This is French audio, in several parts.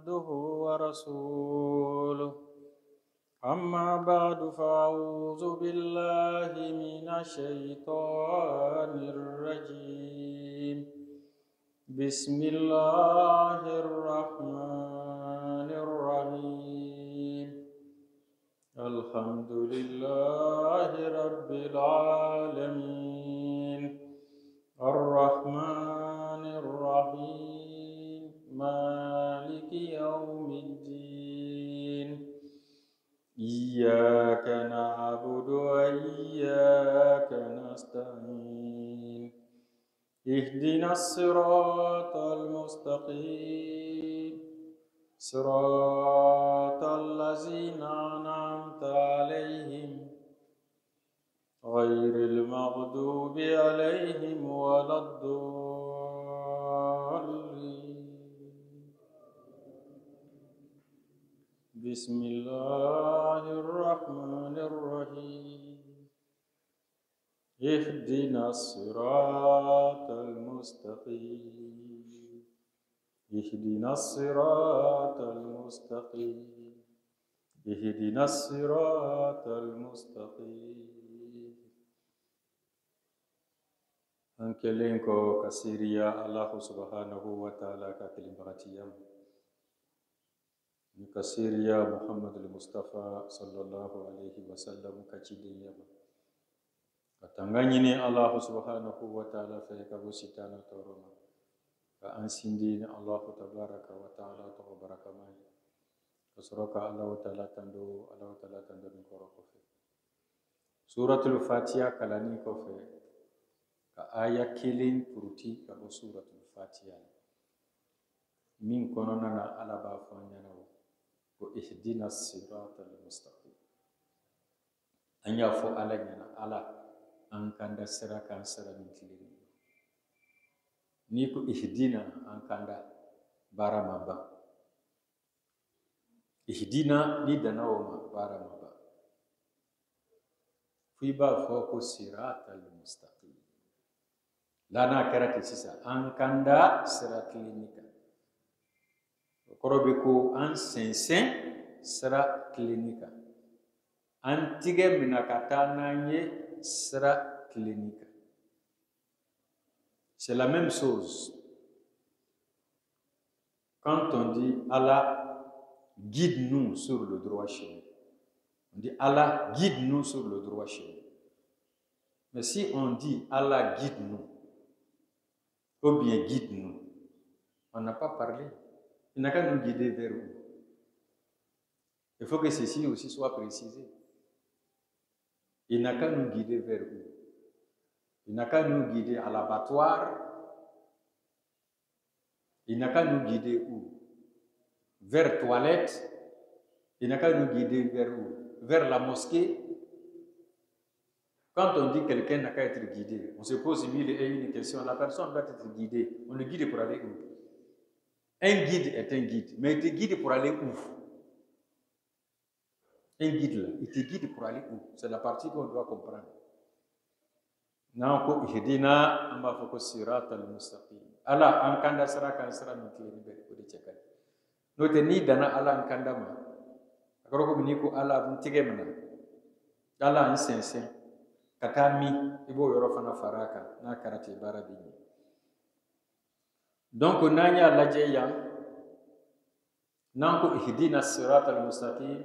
عبده ورسوله أما بعد فأعوذ بالله من الشيطان الرجيم بسم الله الرحمن الرحيم الحمد لله رب العالمين الرحمن الرحيم مالك يوم الدين إياك نعبد وإياك نستعين اهدنا الصراط المستقيم صراط الذين أنعمت عليهم غير المغضوب عليهم ولا الضالين بسم الله الرحمن الرحيم اهدنا الصراط المستقيم اهدنا الصراط المستقيم اهدنا الصراط المستقيم Ankelin ko kasiriya Allah subhanahu wa ta'ala ka kilimbaratiyam. Ni kasiriya Muhammad al-Mustafa sallallahu alaihi wasallam ka cidiyam. Katangani ni Allah subhanahu wa ta'ala fa ka busitana toroma. Ka ansindi ni Allah tabaraka wa ta'ala to barakamai. Kasroka Allah ta'ala tando ni koroko fe. Suratul Fatiha kalani ko fe. Ka aya kelen puruti ka bo suratul Fatiha min konona na ala ba fanyana ko ihdina siratal mustaqim anya fo ala nyana ala an kanda sira kan sira min tilini ni ko ihdina an kanda barama ba ihdina ni danawo barama ba fi ba fo ko siratal mustaqim lana karate sisa an kanda sira klinika korobe ko an sensen sira klinika an tige minakata nanye sira klinika c'est la même chose quand on dit Allah guide-nous sur le droit chemin, on dit Allah guide-nous sur le droit chemin, mais si on dit Allah guide-nous ou bien guide-nous, on n'a pas parlé. Il n'a qu'à nous guider vers où? Il faut que ceci aussi soit précisé. Il n'a qu'à nous guider vers où? Il n'a qu'à nous guider à l'abattoir. Il n'a qu'à nous guider où? Vers toilette. Il n'a qu'à nous guider vers où? Vers la mosquée. Quand on dit que quelqu'un n'a qu'à être guidé, on se pose mille et une questions. La personne doit être guidée. On le guide pour aller où? Un guide est un guide, mais il te guide pour aller où? Un guide là, il te guide pour aller où? C'est la partie qu'on doit comprendre. Nanko ihdina amba foko siratal mustaqim. Ala ankanda sira kan sira mitini be ko de chekal. No te ni dana ala ankanda ma. Akoro ko biniko ala buntige mana. Ala insensen. Katami ibo yoro fana faraka na karate barabi. Donc nanya laje yang nanko ihdina siratal mustaqim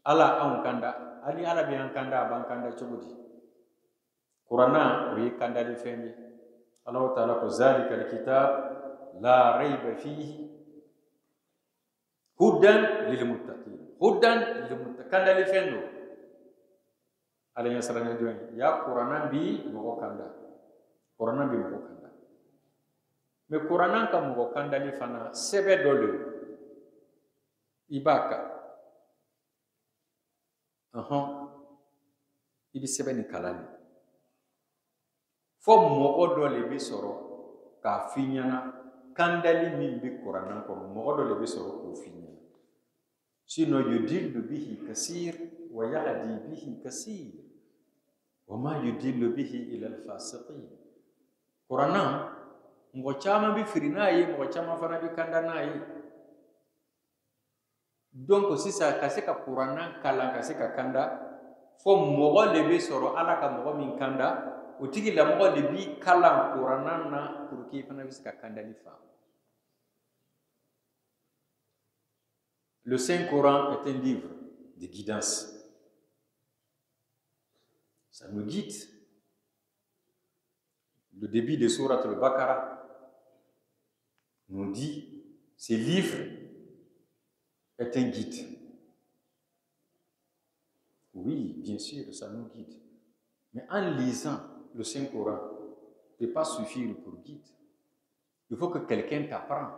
ala ankanda ali ala bi ankanda bankanda chobudi Qur'ana wi kanda li fengi Allah ta'ala ko zalika alkitab la rayba fihi hudan lil muttaqin kanda li fendo ala yasrana doy ya Qur'ana bi mo kanda mais Qur'ana ka mo kanda li fana sebe dole ibaka ibi sebe ni kalani fo mo dole bi soro ka finyana kandali min bi Qur'ana ko mo dole bi soro ko finyana sino yudillu bihi kasir wa yahdi bihi kasir وما يدل به إلى الفاسقين Qur'ana ngo chama bi firinayi ngo chama fana bi kandanayi donc si ça ka se ka kuranna kalan ka se ka kanda fo mɔgɔ le bɛ sɔrɔ ala ka mɔgɔ min kanda o tigi la mɔgɔ le bi kalan kuranna na pour que fana bɛ se ka kandali faamu. Le Saint-Coran est un livre de guidance. Ça nous guide. Le début de Sourate al-Baqarah nous dit ce livre est un guide. Oui, bien sûr, ça nous guide. Mais en lisant le Saint-Coran, ne peut pas suffire pour guide. Il faut que quelqu'un t'apprenne.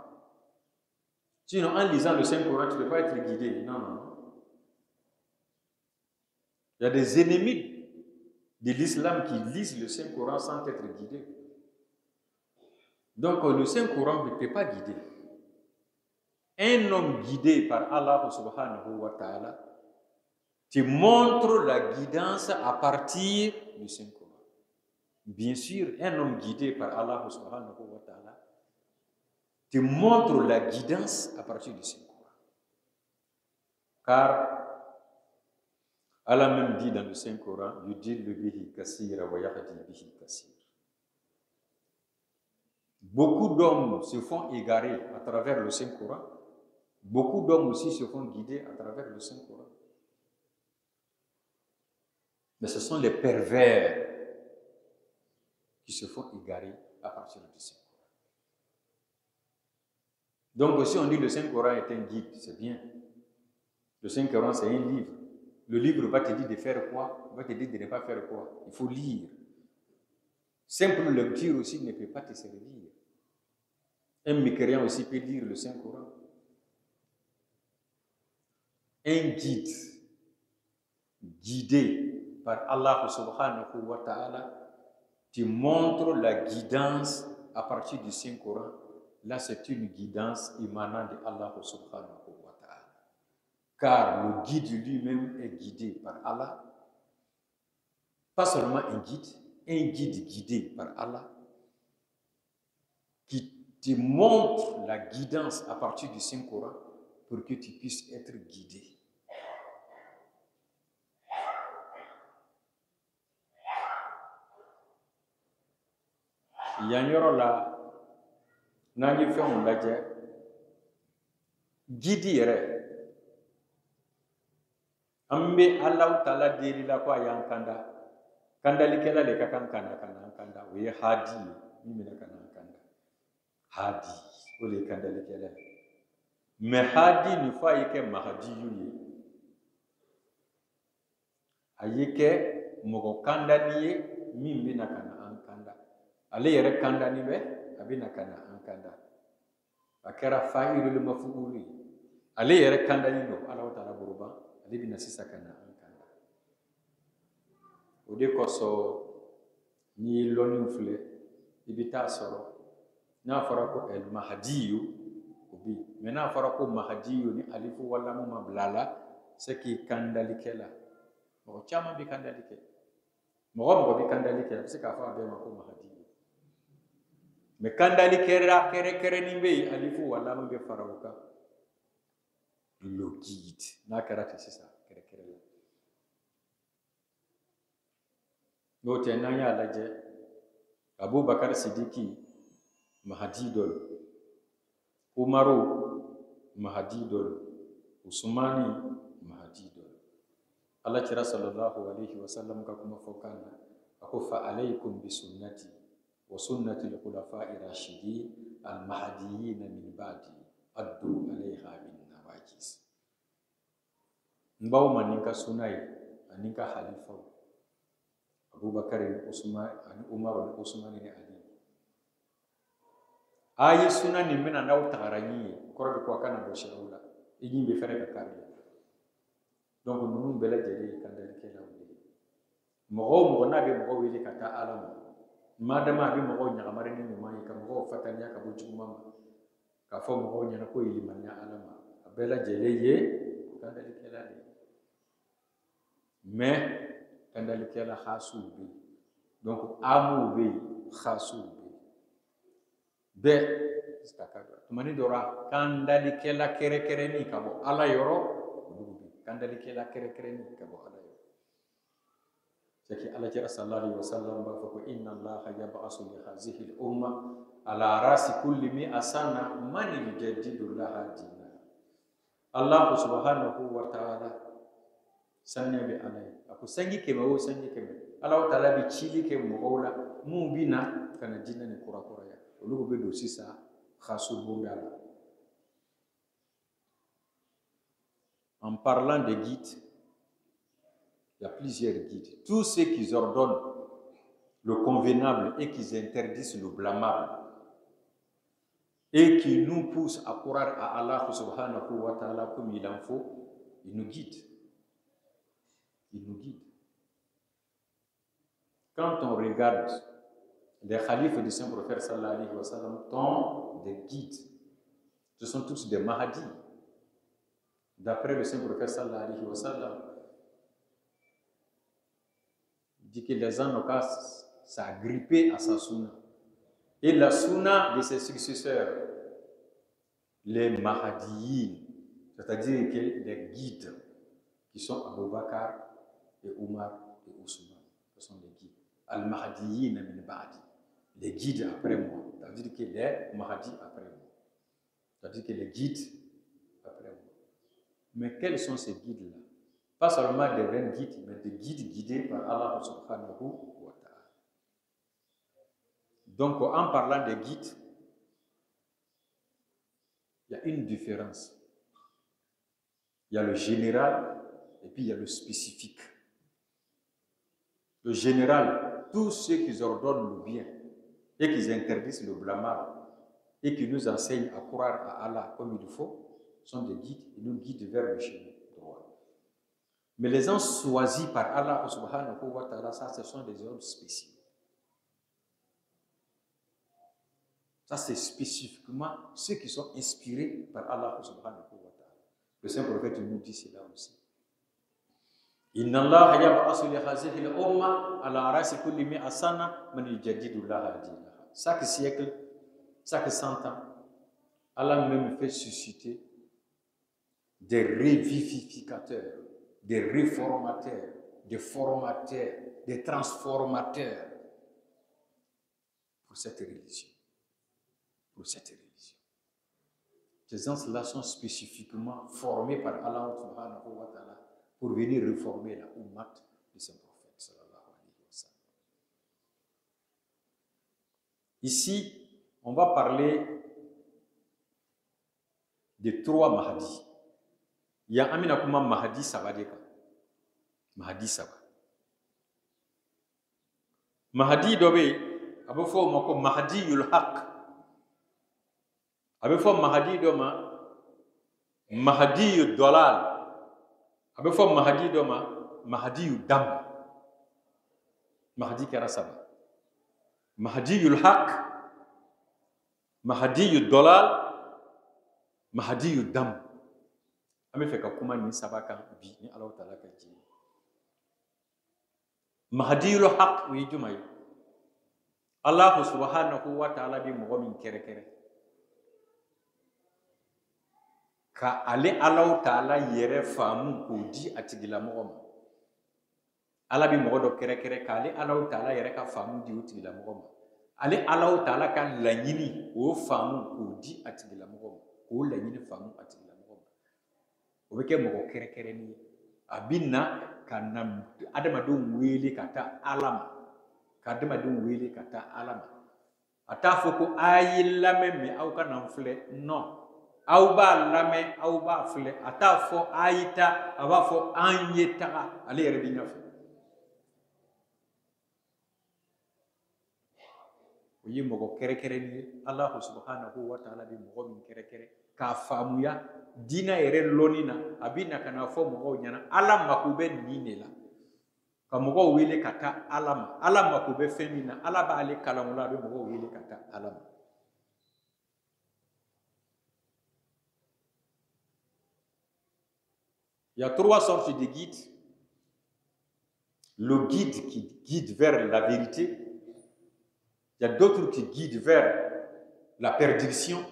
Sinon, en lisant le Saint-Coran, tu ne peux pas être guidé. Non, non, non. Il y a des ennemis de l'islam qui lisent le Saint-Coran sans être guidés. Donc, le Saint-Coran ne peut pas guider. Un homme guidé par Allah subhanahu wa ta'ala te montre la guidance à partir du Saint-Coran. Bien sûr, un homme guidé par Allah subhanahu wa ta'ala te montre la guidance à partir du Saint-Coran. Car Allah même dit dans le Saint-Coran, yudillu bihi kassira wa yahdi bihi kassir. Beaucoup d'hommes se font égarer à travers le Saint-Coran. Beaucoup d'hommes aussi se font guider à travers le Saint-Coran. Mais ce sont les pervers qui se font égarer à partir du Saint-Coran. Donc si on dit le Saint-Coran est un guide, c'est bien. Le Saint-Coran, c'est un livre. Le livre va te dire de faire quoi? Il va te dire de ne pas faire quoi? Il faut lire. Simple lecture aussi ne peut pas te servir. Un mécréant aussi peut lire le Saint-Coran. Un guide, guidé par Allah subhanahu wa ta'ala, te montre la guidance à partir du Saint-Coran. Là, c'est une guidance émanant de Allah subhanahu wa ta'ala. Car le guide lui-même est guidé par Allah. Pas seulement un guide guidé par Allah, qui te montre la guidance à partir du Saint-Coran pour que tu puisses être guidé. Il y a un yɔrɔ la n'an ye fɛnw lajɛ guide yɛrɛ an bɛ Alahu Taala deli la ko a y'an kanda kandalikɛla de ka kan ka na an kanda o ye hadi ye min bɛna ka na an kanda hadi o de ye kandalikɛla ye mais hadi nin fɔ a ye kɛ mahadiyu ye a ye kɛ mɔgɔ kandali ye min bɛna ka na an kanda ale yɛrɛ kandani bɛ a bɛna ka na an kanda a kɛra fa'ilul maf'ul ye ale yɛrɛ kandani don Alahu Taala bolo ban ale bɛna sisan ka na an kanda o de kosɔn n'i ye lɔnniw filɛ i bɛ taa sɔrɔ n'a fɔra ko el mahadiyu o bɛ yen mais n'a fɔra ko mahadiyu ni alifu walamu ma bila a la c'est que kandalikɛla mɔgɔ caman bɛ kandali kɛ mɔgɔ bɛ kandali kɛ a bɛ se k'a fɔ a bɛɛ ma ko mahadiyu mais kandali kɛrɛnkɛrɛnnin bɛ yen alifu walamu bɛ fara o kan le guide n'a kɛra ten sisan kɛrɛnkɛrɛn la n'o tɛ n'an y'a lajɛ Abubakar Sidiki mahadi dɔ don Umaru mahadi dɔ don Usmani mahadi dɔ don Alakira sallallahu alaihi wa sallam ka kuma fɔ kan na a ko fa alaykum bi sunnati wa sunnati al-khulafa'i rashidin al-mahdiyyin min ba'di addu alayha bin nawajis n b'aw ma ni ka sunna ye ani ka halifaw Abubakar ni Usman ani Umar ni Usman ni Ali a ye sunna nin bɛna n'aw tagara ɲi ye kɔrɔ bɛ ko a kana bɔ sariyaw la i ɲi bɛ fɛrɛ ka kari donc ninnu bɛɛ lajɛlen ye kandalikɛlaw de ye mɔgɔ o mɔgɔ n'a bɛ mɔgɔ wele ka taa Ala ma madama a bɛ mɔgɔw ɲagamari ni ɲuman ye ka mɔgɔw fataniya ka bɔ juguman ma k'a fɔ mɔgɔw ɲɛna ko ye limaniya Ala ma a bɛɛ lajɛlen ye kandalikɛla de ye mais kandalikɛla hasiw bɛ yen donc amuw bɛ yen hasiw bɛ yen bɛɛ tumani dora kandali kela kere kere ni kabo ala yoro kandali kela kere kere ni kabo ala yoro saki ala jara sallallahu alaihi wasallam ba ko inna allaha yab'asu li hadhihi al-umma ala rasi kulli mi'asana man yujaddidu laha dina Allah subhanahu wa ta'ala sanne be alai aku sangi ke bawo sangi ke Allah ta'ala bi chili ke mola mu bina kana dina ni kura kura ya olugo be do sisa khasul bongala. En parlant des guides, il y a plusieurs guides. Tous ceux qui ordonnent le convenable et qui interdisent le blâmable et qui nous poussent à croire à Allah subhanahu wa ta'ala comme il en faut, ils nous guident. Ils nous guident. Quand on regarde les khalifes du Saint-Prophète sallallahu alayhi wa sallam, sont des guides. Ce sont tous des mahadis. D'après le Saint-Prophète sallallahu alayhi wa sallam, il dit que les gens n'ont qu'à s'agripper à sa sunna. Et la sunna de ses successeurs, les mahadiyin, c'est-à-dire que les guides qui sont Abu Bakr et Omar et Ousmane, ce sont les guides. Al-Mahdiyin min ba'di, les guides après moi, c'est-à-dire que les mahadis après moi, c'est-à-dire que les guides après moi. Mais quels sont ces guides-là? Pas seulement des vrais guides, mais des guides guidés par Allah subhanahu wa ta'ala. Donc, en parlant des guides, il y a une différence. Il y a le général et puis il y a le spécifique. Le général, tous ceux qui ordonnent le bien et qui interdisent le blâmable et qui nous enseignent à croire à Allah comme il faut, sont des guides et nous guident vers le chemin droit. Mais les gens choisis par Allah subhanahu wa ta'ala, ça, ce sont des hommes spéciaux. Ça, c'est spécifiquement ceux qui sont inspirés par Allah subhanahu wa ta'ala. Le Saint-Prophète nous dit cela aussi. Inna Allah yab'asu li hadhihi al-umma ala rasi kulli mi'a sana man yujaddidu laha dinaha. Chaque siècle, chaque 100 ans, Allah même fait susciter des revivificateurs, des réformateurs, des formateurs, des transformateurs pour cette religion. Pour cette religion. Ces gens-là sont spécifiquement formés par Allah subhanahu wa ta'ala pour venir réformer la ummat de son prophète sallallahu alayhi wa sallam. Ici, on va parler de 3 Mahdi. Il y a Amina Kuma Mahdi Sabadeka. Mahdi Saba. Mahdi Dobe, Abofo Moko Mahdi Yul Haq. Abofo Mahdi Doma, Mahdi Yul Dolal. Abofo Mahdi Doma, Mahdi Yul Dam. Mahdi Karasaba. Mahdi Yul Haq. Mahdi Yul Dolal. Mahdi Yul Dam. Ame feka kuma ni sabaka bi ni Allah Ta'ala ka ji. Mahdiyul haq wi jumay. Allah subhanahu wa ta'ala bi mo min kere kere. Ka ale Allah Ta'ala yere famu ko di atigila mo. Allah bi mo do kere kere ka ale Allah Ta'ala yere ka famu di atigila mo. Ale Allah Ta'ala ka lanyini o famu ko di atigila mo. Ko lanyini famu atigila. Obeke moko kere kere ni abinna kana adamadu wele kata alama kadamadu wele kata alama atafoko ayilame me au kana mfle no au ba lame au ba fle atafo ayita abafo anyeta ale yere binaf oyi moko kere kere ni Allah subhanahu wa ta'ala bi moko min kere kere ka famuya dina ere lonina abina kana fo mo nyana ala makube ninela ka mo wele kata alama ala makube femina ala ba ale kalamula be mo wele kata alama. Il y a 3 sortes de guides. Le guide qui guide vers la vérité. Il y a d'autres qui guident vers la perdition.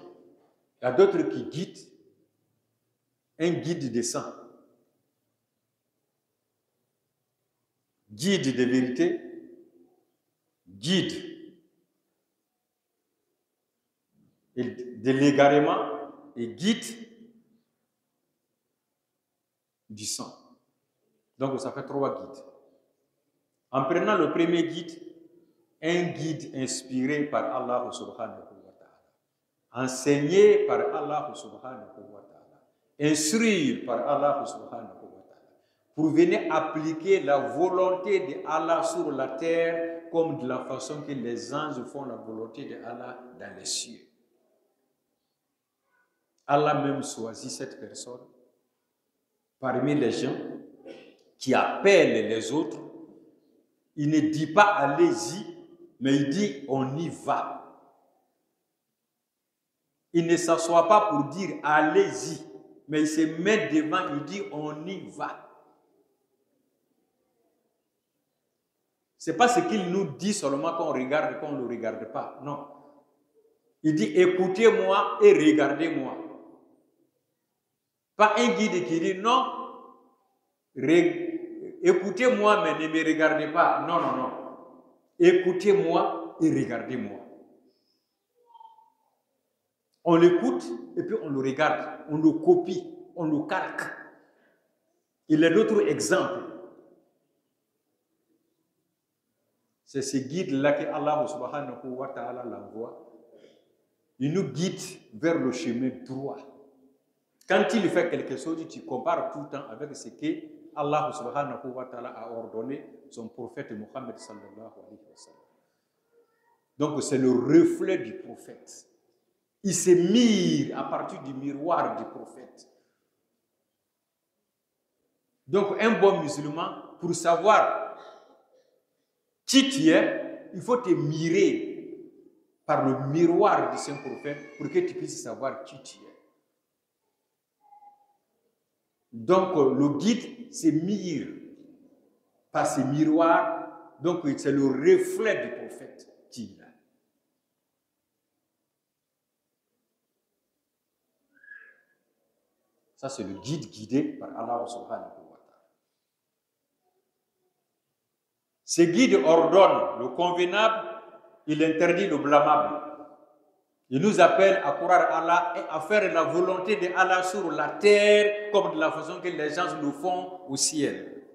Il y a d'autres qui guident. Un guide descend. Guide de vérité, guide de l'égarement et guide du sang. Donc ça fait 3 guides. En prenant le premier guide, un guide inspiré par Allah subhanahu wa ta'ala, enseigné par Allah subhanahu wa ta'ala, instruit par Allah subhanahu wa ta'ala, pour venir appliquer la volonté de Allah sur la terre comme de la façon que les anges font la volonté de Allah dans les cieux. Allah même choisit cette personne parmi les gens qui appellent les autres. Il ne dit pas allez-y, mais il dit on y va. Il ne s'assoit pas pour dire allez-y, mais il se met devant, il dit on y va. Ce n'est pas ce qu'il nous dit seulement qu'on regarde, qu'on ne le regarde pas. Non. Il dit écoutez-moi et regardez-moi. Pas un guide qui dit non, écoutez-moi mais ne me regardez pas. Non, non, non. Écoutez-moi et regardez-moi. On l'écoute et puis on le regarde, on le copie, on le calque. Il y a d'autres exemples. C'est ce guide-là que Allah subhanahu wa ta'ala l'envoie. Il nous guide vers le chemin droit. Quand il fait quelque chose, tu compares tout le temps avec ce que Allah subhanahu wa ta'ala a ordonné son prophète Mohammed sallallahu alayhi wa sallam. Donc c'est le reflet du prophète. Il se mire à partir du miroir du prophète. Donc un bon musulman, pour savoir qui tu es, il faut te mirer par le miroir du saint prophète pour que tu puisses savoir qui tu es. Donc le guide se mire par ce miroir, donc c'est le reflet du prophète qui est là. Ça c'est le guide guidé par Allah subhanahu wa ta'ala. Ce guide ordonne le convenable, il interdit le blâmable. Il nous appelle à croire Allah et à faire la volonté de Allah sur la terre comme de la façon que les gens le font au ciel.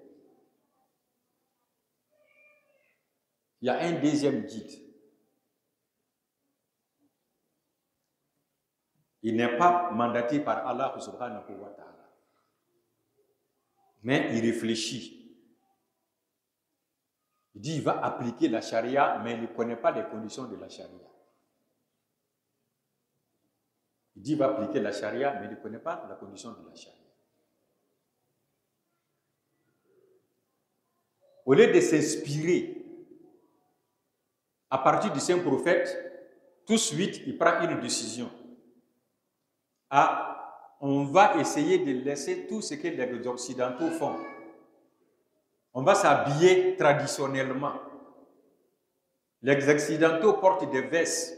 Il y a un deuxième guide. Il n'est pas mandaté par Allah subhanahu wa ta'ala. Mais il réfléchit. Il dit qu'il va appliquer la charia, mais il ne connaît pas les conditions de la charia. Il dit qu'il va appliquer la charia, mais il ne connaît pas la condition de la charia. Au lieu de s'inspirer à partir du saint prophète, tout de suite, il prend une décision. On va essayer de laisser tout ce que les Occidentaux font. On va s'habiller traditionnellement. Les Occidentaux portent des vestes.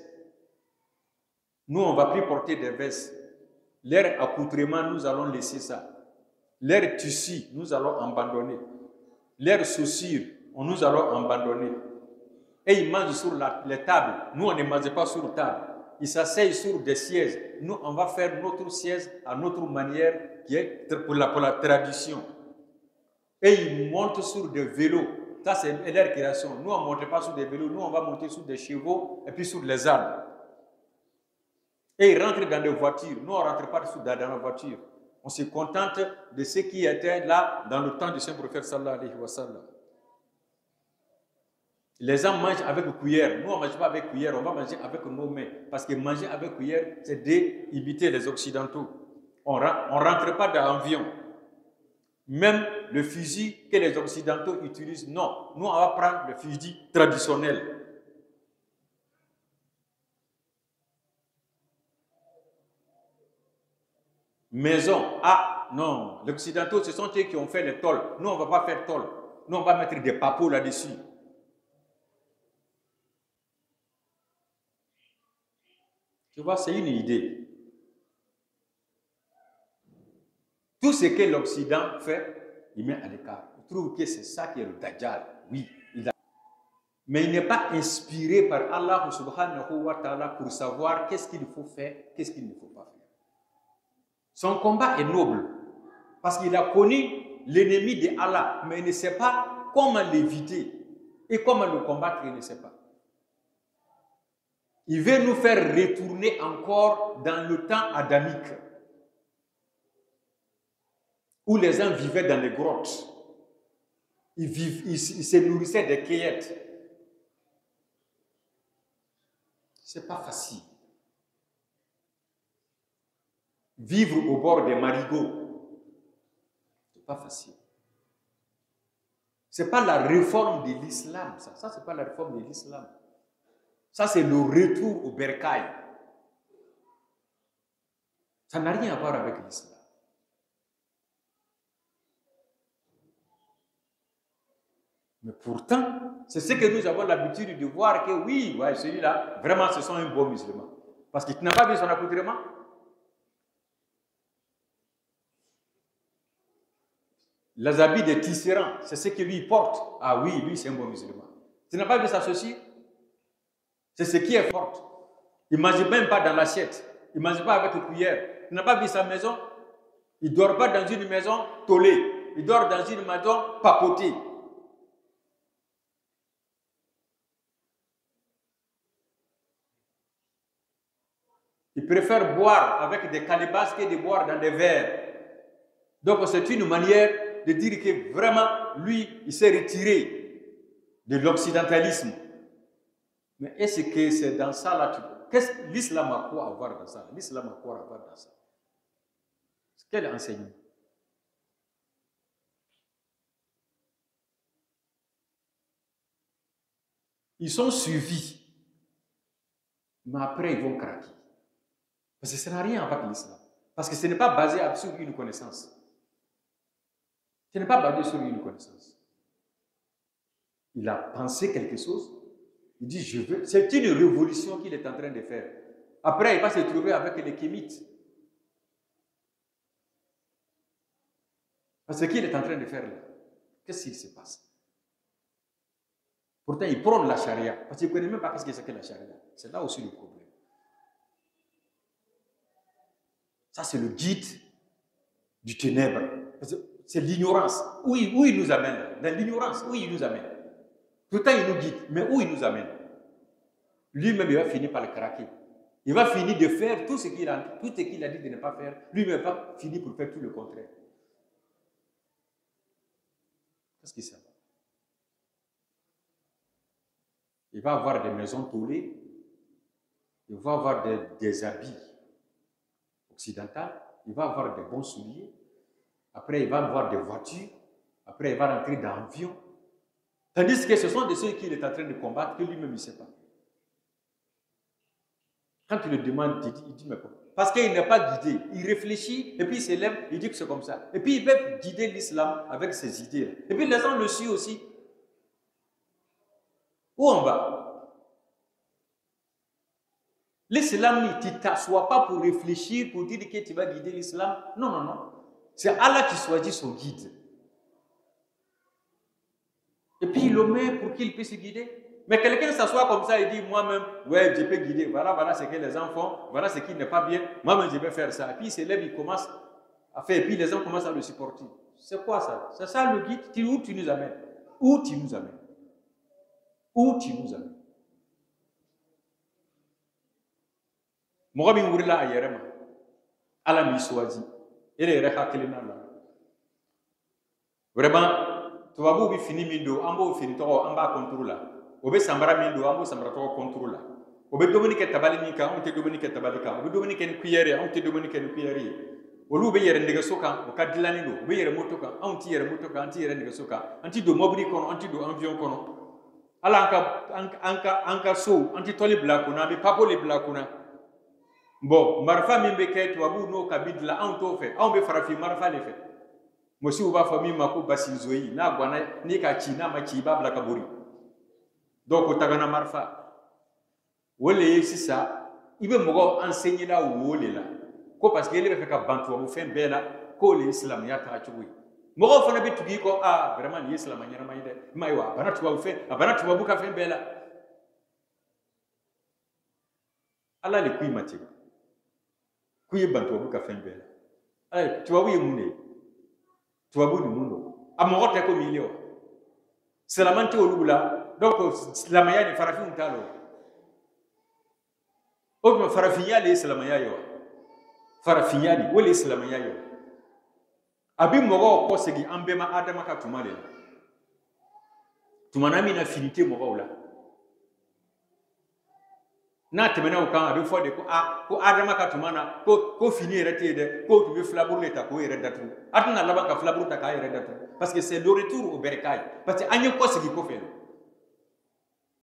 Nous, on ne va plus porter des vestes. Leur accoutrement, nous allons laisser ça. Leur tissu, nous allons abandonner. Leurs chaussures, nous allons abandonner. Et ils mangent sur les tables. Nous, on ne mange pas sur table. Ils s'asseyent sur des sièges. Nous, on va faire notre siège à notre manière, qui est pour la tradition. Et ils montent sur des vélos. Ça, c'est leur création. Nous, on ne monte pas sur des vélos. Nous, on va monter sur des chevaux et puis sur les ânes. Et ils rentrent dans des voitures. Nous, on ne rentre pas dans la voiture. On se contente de ce qui était là dans le temps du saint prophète sallallahu alayhi wa sallam. Les gens mangent avec cuillère. Nous, on ne mange pas avec cuillère, on va manger avec nos mains. Parce que manger avec cuillère, c'est d'imiter les Occidentaux. On ne rentre pas dans l'avion. Même le fusil que les Occidentaux utilisent, non. Nous, on va prendre le fusil traditionnel. Maison, non. Les Occidentaux, ce sont eux qui ont fait les tôles. Nous, on ne va pas faire tôle. Nous, on va mettre des papeaux là-dessus. Tu vois, c'est une idée. Tout ce que l'Occident fait, il met à l'écart. Il trouve que c'est ça qui est le Dajjal. Oui, mais il n'est pas inspiré par Allah subhanahu wa ta'ala pour savoir qu'est-ce qu'il faut faire, qu'est-ce qu'il ne faut pas faire. Son combat est noble parce qu'il a connu l'ennemi de Allah, mais il ne sait pas comment l'éviter et comment le combattre, il ne sait pas. Il veut nous faire retourner encore dans le temps adamique où les gens vivaient dans les grottes. Ils se nourrissaient des cueillettes. C'est pas facile. Vivre au bord des marigots, c'est pas facile. C'est pas la réforme de l'islam, ça. Ça, c'est pas la réforme de l'islam. Ça, c'est le retour au bercail. Ça n'a rien à voir avec l'islam. Mais pourtant, c'est ce que nous avons l'habitude de voir que oui, ouais, celui-là, vraiment, ce sont un bon musulman. Parce qu'il n'a pas vu son accoutrement. Les habits de tisserand, c'est ce que lui porte. Ah oui, lui, c'est un bon musulman. Tu n'as pas vu sa chaussure? C'est ce qui est fort. Il ne mange même pas dans l'assiette. Il ne mange pas avec une cuillère. Tu n'as pas vu sa maison? Il ne dort pas dans une maison tollée. Il dort dans une maison papotée. Il préfère boire avec des calebasses que de boire dans des verres. Donc c'est une manière de dire que vraiment, lui, il s'est retiré de l'occidentalisme. Mais est-ce que c'est dans ça là? L'islam a quoi à voir dans ça? L'islam a quoi à voir dans ça? Quel enseignement? Ils sont suivis, mais après ils vont craquer. Parce que ça n'a rien à voir avec l'islam. Parce que ce n'est pas basé sur une connaissance. Ce n'est pas basé sur une connaissance. Il a pensé quelque chose. Il dit, je veux. C'est une révolution qu'il est en train de faire. Après, il va se trouver avec les kémites. Parce qu'il est en train de faire là. Qu'est-ce qui se passe? Pourtant, il prône la charia. Parce qu'il ne connaît même pas ce que c'est que la charia. C'est là aussi le problème. Ça, c'est le guide du ténèbre. C'est l'ignorance. Où il nous amène? Dans l'ignorance, où il nous amène? Pourtant, il nous guide, mais où il nous amène? Lui-même, il va finir par le craquer. Il va finir de faire tout ce qu'il a dit de ne pas faire. Lui-même va finir pour faire tout le contraire. Qu'est-ce qu'il sait? Il va avoir des maisons tollées. Il va avoir des habits occidentaux. Il va avoir des bons souliers. Après, il va avoir des voitures. Après, il va rentrer dans l'avion. Tandis que ce sont de ceux qu'il est en train de combattre que lui-même, il ne sait pas. Quand tu le demandes, il dit, mais pourquoi? Parce qu'il n'est pas guidé. Il réfléchit, et puis il s'élève, il dit que c'est comme ça. Et puis il veut guider l'islam avec ses idées. Et puis les gens le suivent aussi. Où on va? L'islam, tu ne t'assois pas pour réfléchir, pour dire que tu vas guider l'islam. Non, non, non. C'est Allah qui choisit son guide. Et puis il le met pour qu'il puisse guider. Mais quelqu'un s'assoit comme ça et dit, moi-même, ouais, je peux guider. Voilà ce que les gens font. Voilà ce qui n'est pas bien. Moi-même, je vais faire ça. Et puis il s'élève, il commence à faire. Et puis les gens commencent à le supporter. C'est quoi ça? C'est ça le guide? Où tu nous amènes? Où tu nous amènes? Où tu nous amènes? Mɔgɔ min wurila a yɛrɛ ma Ala m'i choisi e de yɛrɛ hakilina la vraiment tubabuw bi fini min don an b'o fini tɔgɔ an b'a contour la o bɛ sanbara min don an b'o sanbara tɔgɔ contour la o bɛ dumuni kɛ tabali min kan anw tɛ dumuni kɛ tabali kan o bɛ dumuni kɛ ni cuillère ye anw tɛ dumuni kɛ ni cuillère ye olu bɛ yɛrɛ nɛgɛso kan o ka dilanni don u bɛ yɛrɛ moto kan anw tɛ yɛrɛ moto kan an tɛ yɛrɛ nɛgɛso kan an tɛ don mobili kɔnɔ an tɛ don avion kɔnɔ ala an ka so an tɛ tɔli bila kunna an bɛ papo le bila kunna. Bon, marifa min bɛ kɛ tubabuw n'o ka bi dilan anw t'o fɛ anw bɛ farafin marifa de fɛ mosiw b'a fɔ min ma ko basinzoyi n'a ganna n'i ka ci n'a ma ci i b'a bila ka bori dɔw ko tagana marifa o le ye sisan i bɛ mɔgɔ enseigner la wo le la ko parce que ele bɛ fɛ ka ban tubabu fɛn bɛɛ la k'o le ye silamɛya taga cogo ye mɔgɔw fana bɛ tugu i kɔ vraiment nin ye silamɛ ɲɛnama ye dɛ i m'a ye wa a banna tubabu ka fɛn bɛɛ la ala le ko i ma ten k'u ye ban tubabu ka fɛn bɛɛ la tubabu ye mun de ye tubabu ni mun don a mɔgɔ tɛ komi ile wa silamɛ tɛ olu la donc silamɛya ni farafinw t'a la o tuma farafinya le ye silamɛya ye wa farafinya de o le ye silamɛya ye wa a bɛ mɔgɔw kɔsegin an bɛɛ ma adama ka tuma de la tuma na min na fini tɛ mɔgɔw la n'a tɛmɛna o kan a bɛ fɔ de ko adama ka tuma na ko fini yɛrɛ tɛ yen dɛ k'o tun bɛ filaburu de ta k'o yɛrɛ datugu a tɛna laban ka filaburu ta k'a yɛrɛ datugu parce que c'est le retour au bercail parce que an ye kɔsegin kɔfɛ